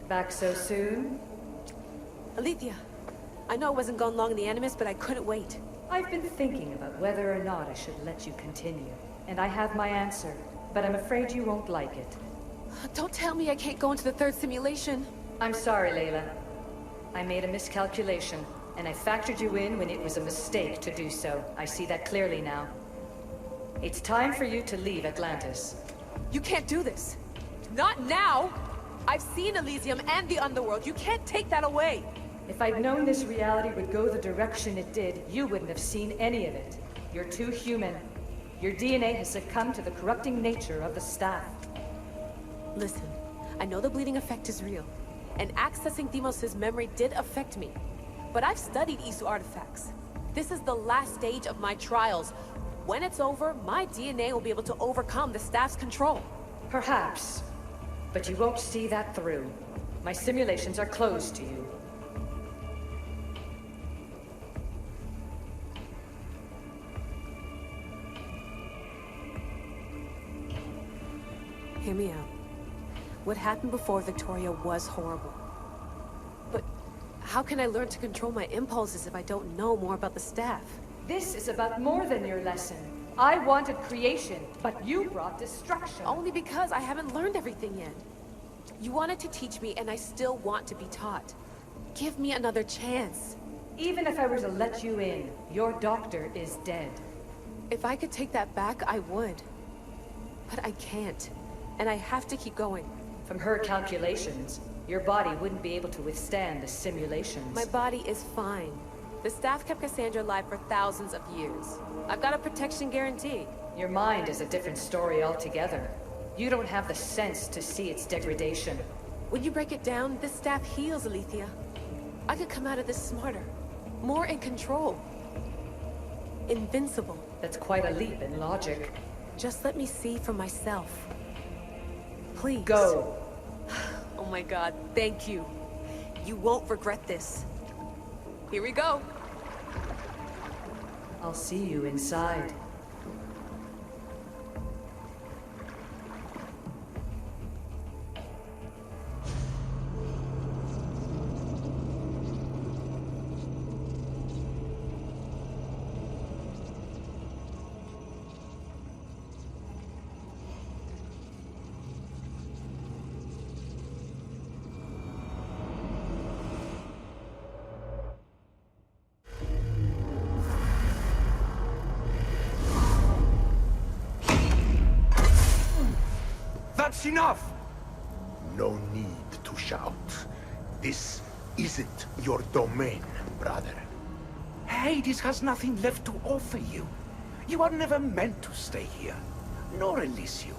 Back so soon? Alethea, I know I wasn't gone long in the Animus, but I couldn't wait. I've been thinking about whether or not I should let you continue. And I have my answer, but I'm afraid you won't like it. Don't tell me I can't go into the third simulation. I'm sorry, Layla. I made a miscalculation, and I factored you in when it was a mistake to do so. I see that clearly now. It's time for you to leave Atlantis. You can't do this. Not now! I've seen Elysium and the Underworld. You can't take that away! If I'd known this reality would go the direction it did, you wouldn't have seen any of it. You're too human. Your DNA has succumbed to the corrupting nature of the staff. Listen, I know the bleeding effect is real, and accessing Deimos' memory did affect me. But I've studied ASUS artifacts. This is the last stage of my trials. When it's over, my DNA will be able to overcome the staff's control. Perhaps. But you won't see that through. My simulations are closed to you. Hear me out. What happened before Victoria was horrible. But how can I learn to control my impulses if I don't know more about the staff? This is about more than your lesson. I wanted creation, but you brought destruction. Only because I haven't learned everything yet. You wanted to teach me, and I still want to be taught. Give me another chance. Even if I were to let you in, your doctor is dead. If I could take that back, I would. But I can't. And I have to keep going. From her calculations, your body wouldn't be able to withstand the simulations. My body is fine. The staff kept Cassandra alive for thousands of years. I've got a protection guarantee. Your mind is a different story altogether. You don't have the sense to see its degradation. When you break it down, this staff heals, Alethea. I could come out of this smarter, more in control. Invincible. That's quite a leap in logic. Just let me see for myself. Please. Go. Oh my God, thank you. You won't regret this. Here we go. I'll see you inside. That's enough! No need to shout. This isn't your domain, brother. Hades has nothing left to offer you. You are never meant to stay here, nor Elysium.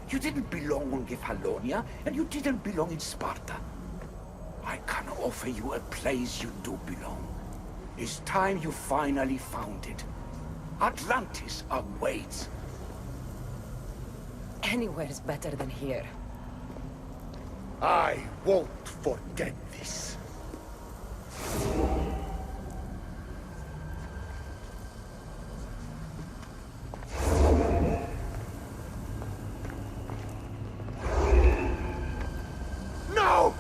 You didn't belong on Kefalonia, and you didn't belong in Sparta. I can offer you a place you do belong. It's time you finally found it. Atlantis awaits. Anywhere's better than here. I won't forget this. No!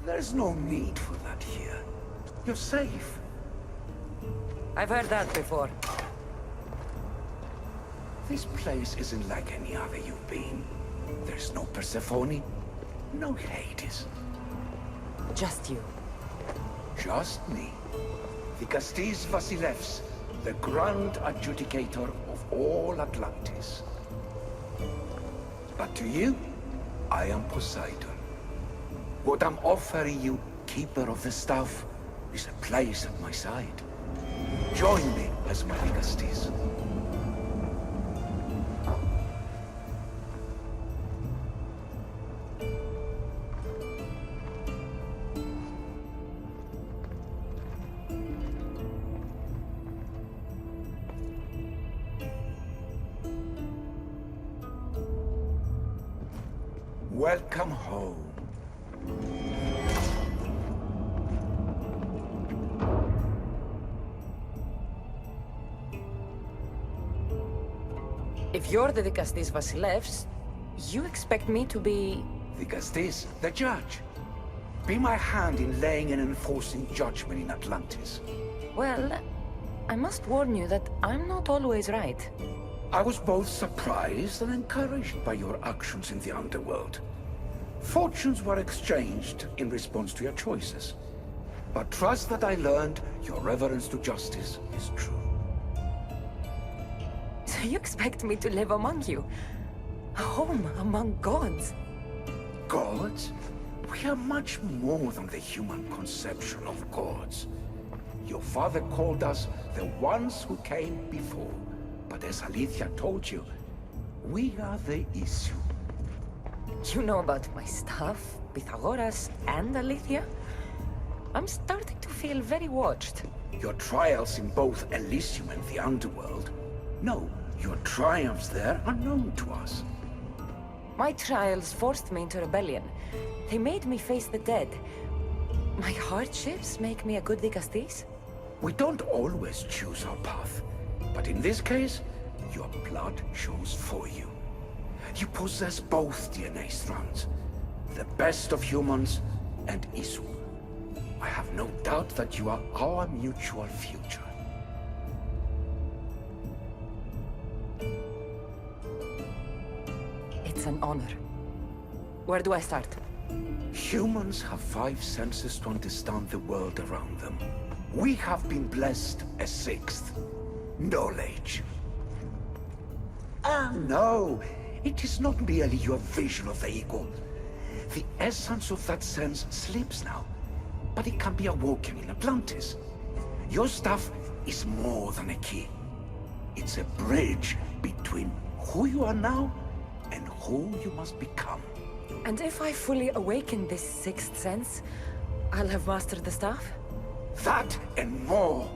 There's no need for that here. You're safe. I've heard that before. This place isn't like any other you've been. There's no Persephone, no Hades. Just you. Just me. Vikastis Vasilevs, the grand adjudicator of all Atlantis. But to you, I am Poseidon. What I'm offering you, Keeper of the Staff, is a place at my side. Join me as my Vikastis. Welcome home. If you're the Dikastis Vasilevs, you expect me to be... Dikastis, the judge. Be my hand in laying and enforcing judgment in Atlantis. Well, I must warn you that I'm not always right. I was both surprised and encouraged by your actions in the Underworld. Fortunes were exchanged in response to your choices. But trust that I learned your reverence to justice is true. So you expect me to live among you? A home among gods? Gods? We are much more than the human conception of gods. Your father called us the ones who came before. But as Alethea told you, we are the issue. You know about my stuff, Pythagoras and Alethea? I'm starting to feel very watched. Your trials in both Elysium and the Underworld? No, your triumphs there are known to us. My trials forced me into rebellion. They made me face the dead. My hardships make me a good Dikastis? We don't always choose our path. But in this case, your blood shows for you. You possess both DNA strands. The best of humans and Isu. I have no doubt that you are our mutual future. It's an honor. Where do I start? Humans have 5 senses to understand the world around them. We have been blessed a 6th. Knowledge. Ah, no. It is not merely your vision of the ego. The essence of that sense sleeps now. But it can be awoken in Atlantis. Your stuff is more than a key. It's a bridge between who you are now and who you must become. And if I fully awaken this 6th sense, I'll have mastered the staff? That and more.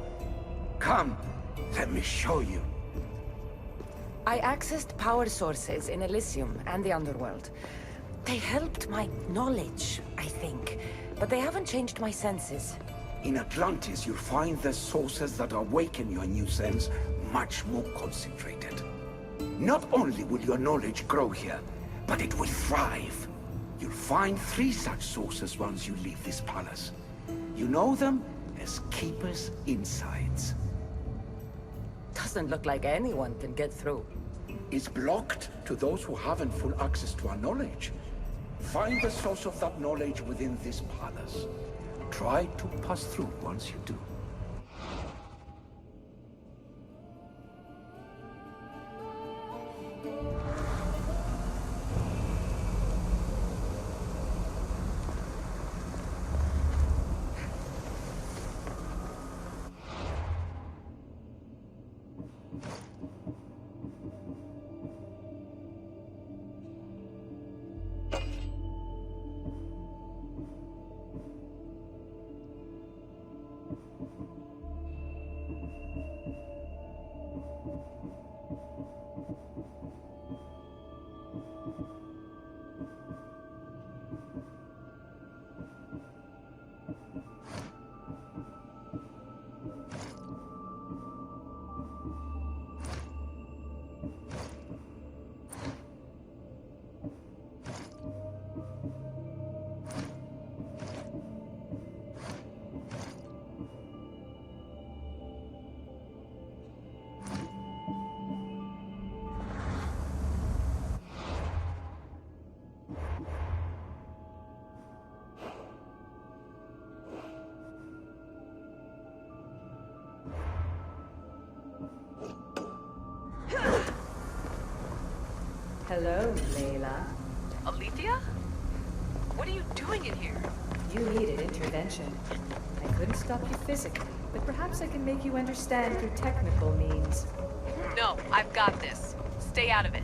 Come, let me show you. I accessed power sources in Elysium and the Underworld. They helped my knowledge, I think, but they haven't changed my senses. In Atlantis, you'll find the sources that awaken your new sense much more concentrated. Not only will your knowledge grow here, but it will thrive. You'll find 3 such sources once you leave this palace. You know them as Keeper's Insides. Doesn't look like anyone can get through. It's blocked to those who haven't full access to our knowledge. Find the source of that knowledge within this palace. Try to pass through once you do. Hello, Layla. Alethea? What are you doing in here? You needed intervention. I couldn't stop you physically, but perhaps I can make you understand through technical means. No, I've got this. Stay out of it.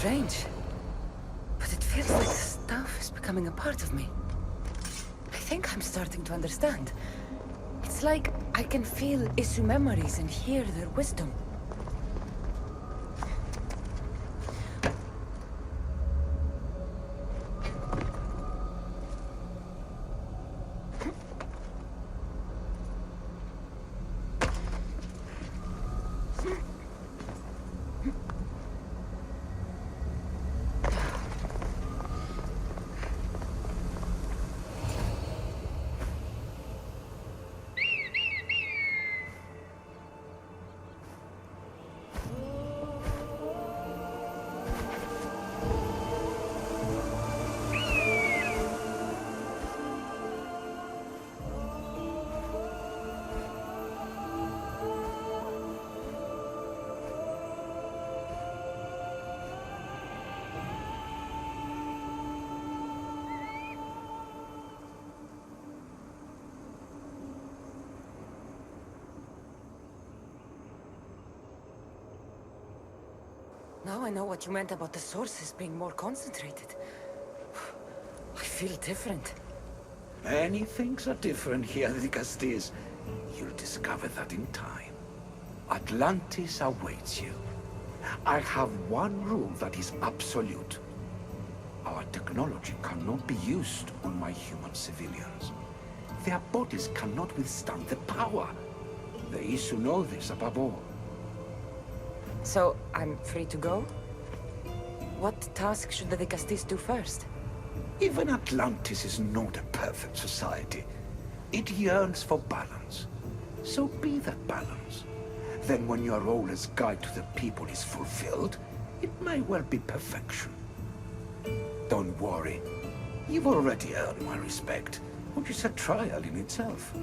strange. But it feels like the stuff is becoming a part of me. I think I'm starting to understand. It's like I can feel Isu memories and hear their wisdom. Now I know what you meant about the sources being more concentrated. I feel different. Many things are different here, Dicastis. You'll discover that in time. Atlantis awaits you. I have one rule that is absolute. Our technology cannot be used on my human civilians. Their bodies cannot withstand the power. The Isu know this above all. So, I'm free to go? What task should the Dicastis do first? Even Atlantis is not a perfect society. It yearns for balance. So be that balance. Then when your role as guide to the people is fulfilled, it may well be perfection. Don't worry. You've already earned my respect, which is a trial in itself.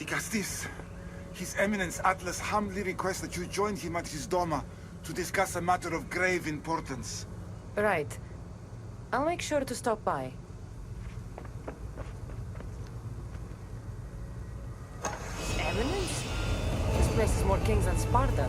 Dicastis, His Eminence Atlas humbly requests that you join him at his Doma to discuss a matter of grave importance. Right. I'll make sure to stop by. Eminence? This place is more kings than Sparta.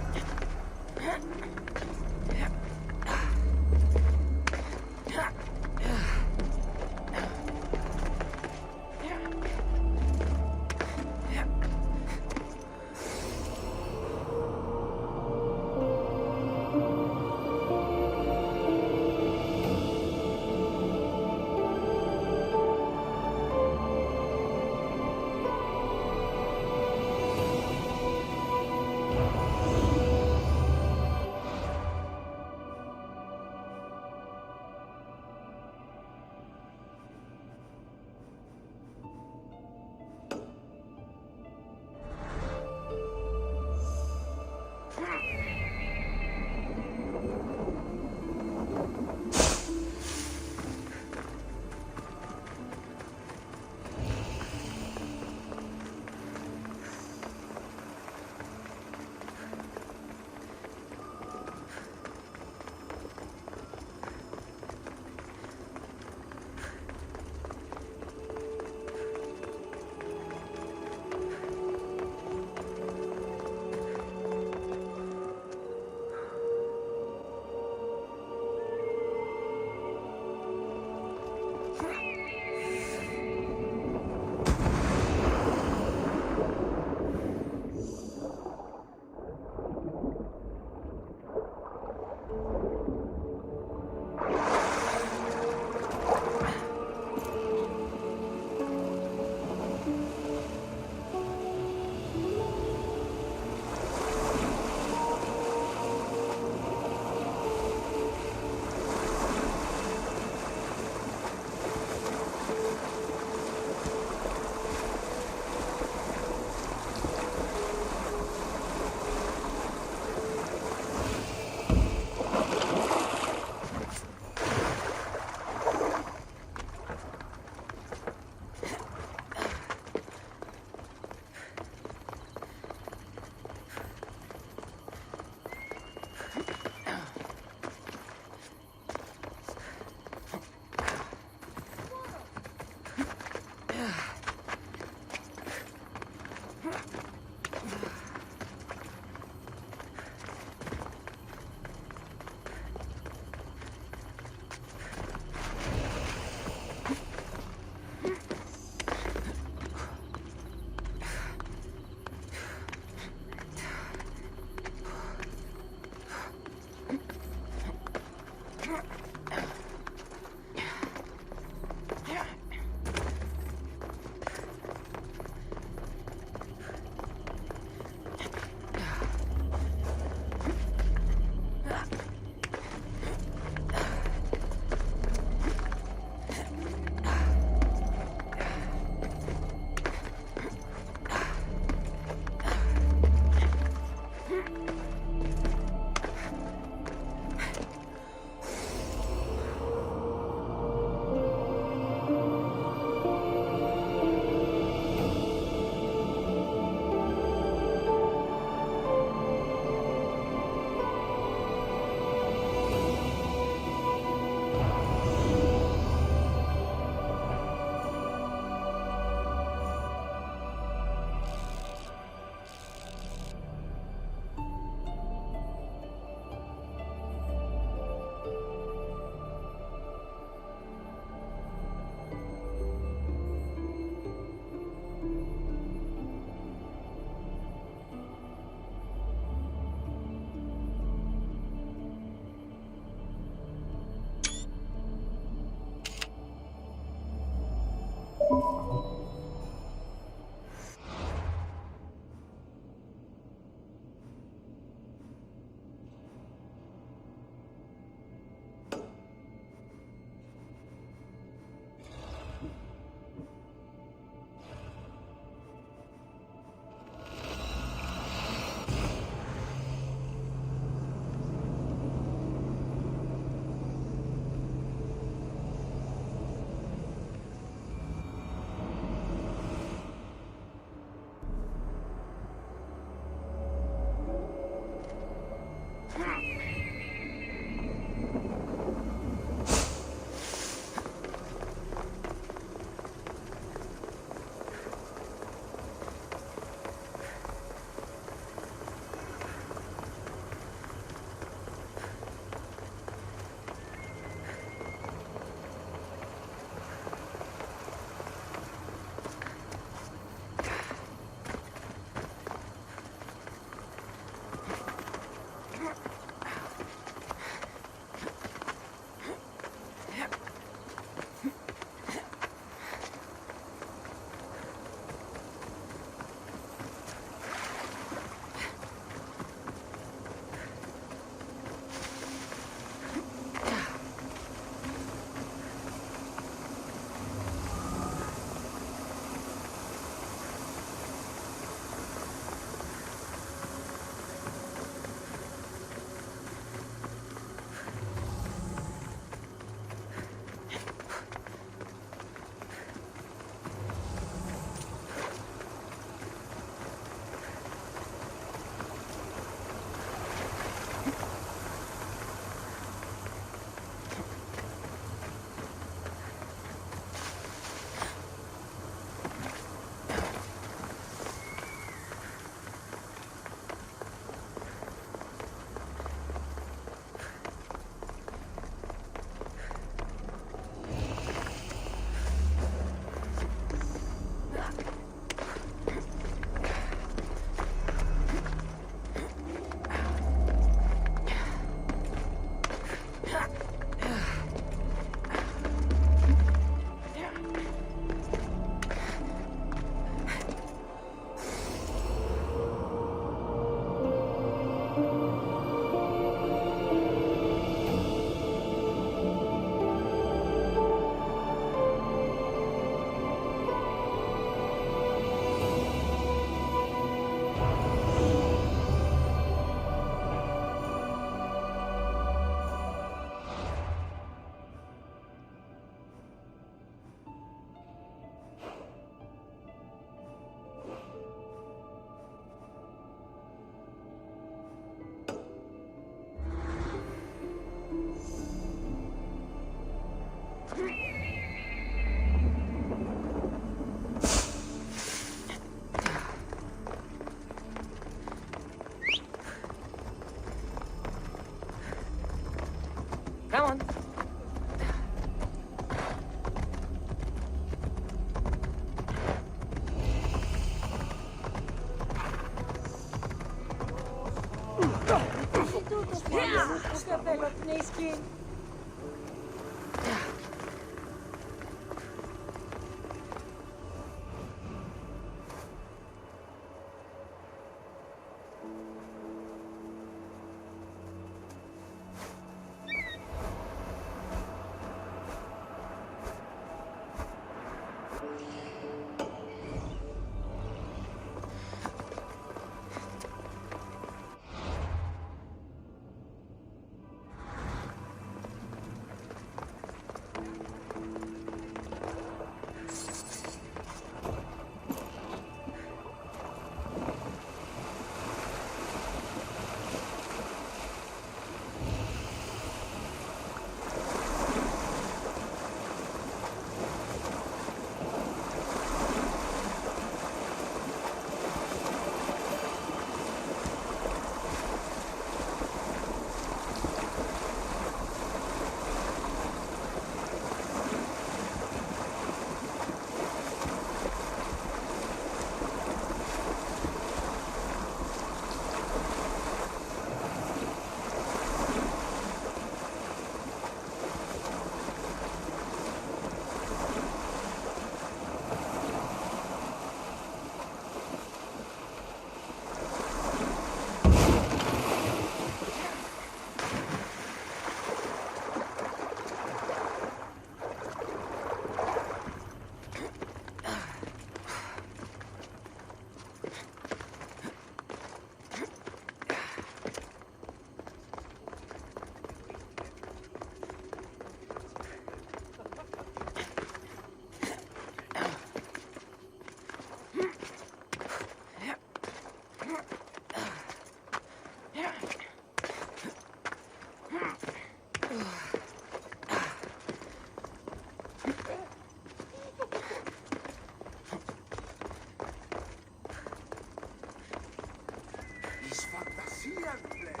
Is fantasia, play.